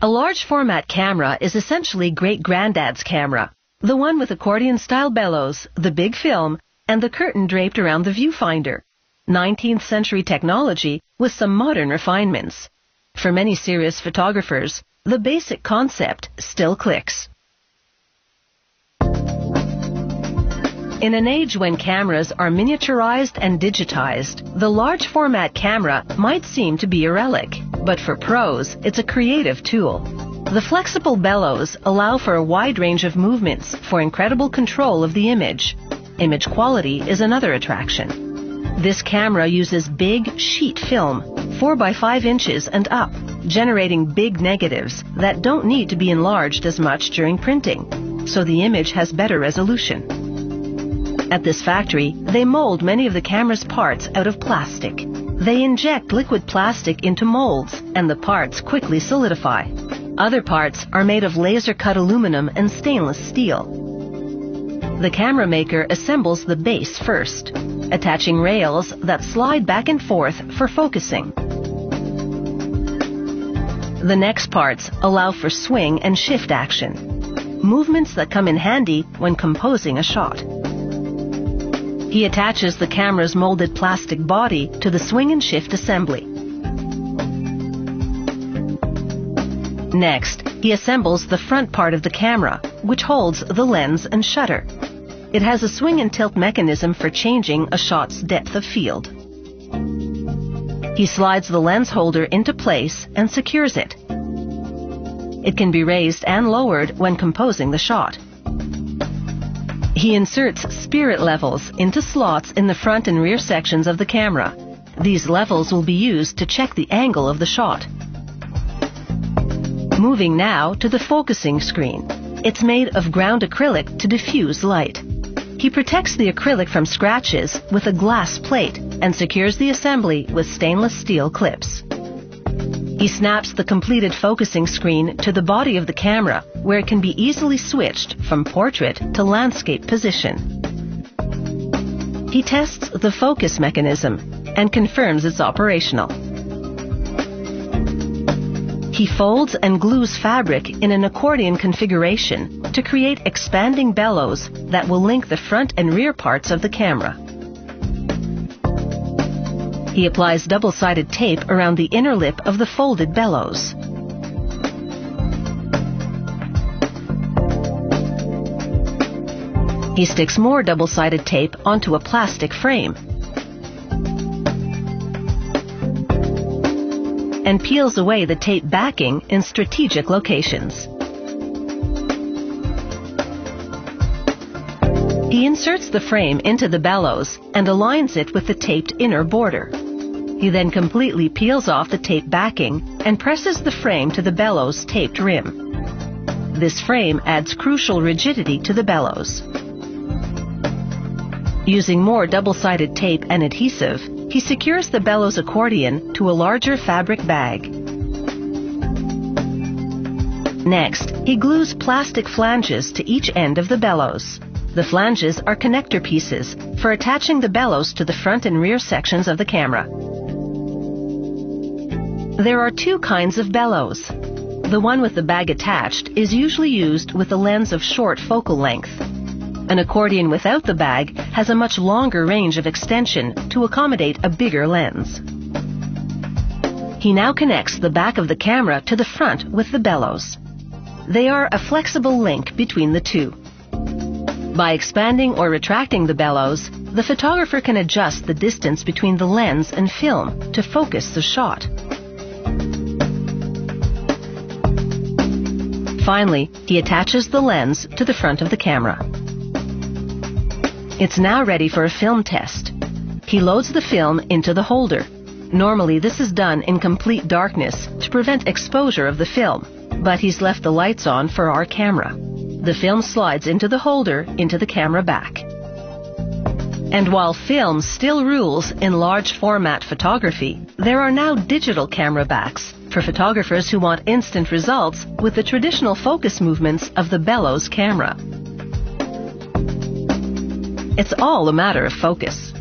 A large format camera is essentially great-granddad's camera, the one with accordion-style bellows, the big film, and the curtain draped around the viewfinder. 19th century technology with some modern refinements. For many serious photographers, the basic concept still clicks. In an age when cameras are miniaturized and digitized, the large format camera might seem to be a relic, but for pros, it's a creative tool. The flexible bellows allow for a wide range of movements for incredible control of the image. Image quality is another attraction. This camera uses big sheet film, 4 by 5 inches and up, generating big negatives that don't need to be enlarged as much during printing, so the image has better resolution. At this factory, they mold many of the camera's parts out of plastic. They inject liquid plastic into molds, and the parts quickly solidify. Other parts are made of laser-cut aluminum and stainless steel. The camera maker assembles the base first, attaching rails that slide back and forth for focusing. The next parts allow for swing and shift action, movements that come in handy when composing a shot. He attaches the camera's molded plastic body to the swing and shift assembly. Next, he assembles the front part of the camera, which holds the lens and shutter. It has a swing and tilt mechanism for changing a shot's depth of field. He slides the lens holder into place and secures it. It can be raised and lowered when composing the shot. He inserts spirit levels into slots in the front and rear sections of the camera. These levels will be used to check the angle of the shot. Moving now to the focusing screen. It's made of ground acrylic to diffuse light. He protects the acrylic from scratches with a glass plate and secures the assembly with stainless steel clips. He snaps the completed focusing screen to the body of the camera, where it can be easily switched from portrait to landscape position. He tests the focus mechanism and confirms it's operational. He folds and glues fabric in an accordion configuration to create expanding bellows that will link the front and rear parts of the camera. He applies double-sided tape around the inner lip of the folded bellows. He sticks more double-sided tape onto a plastic frame and peels away the tape backing in strategic locations. He inserts the frame into the bellows and aligns it with the taped inner border. He then completely peels off the tape backing and presses the frame to the bellows' taped rim. This frame adds crucial rigidity to the bellows. Using more double-sided tape and adhesive, he secures the bellows accordion to a larger fabric bag. Next, he glues plastic flanges to each end of the bellows. The flanges are connector pieces for attaching the bellows to the front and rear sections of the camera. There are 2 kinds of bellows. The one with the bag attached is usually used with a lens of short focal length. An accordion without the bag has a much longer range of extension to accommodate a bigger lens. He now connects the back of the camera to the front with the bellows. They are a flexible link between the two. By expanding or retracting the bellows, the photographer can adjust the distance between the lens and film to focus the shot. Finally, he attaches the lens to the front of the camera. It's now ready for a film test. He loads the film into the holder. Normally, this is done in complete darkness to prevent exposure of the film, but he's left the lights on for our camera. The film slides into the holder into the camera back. And while film still rules in large format photography, there are now digital camera backs for photographers who want instant results with the traditional focus movements of the bellows camera. It's all a matter of focus.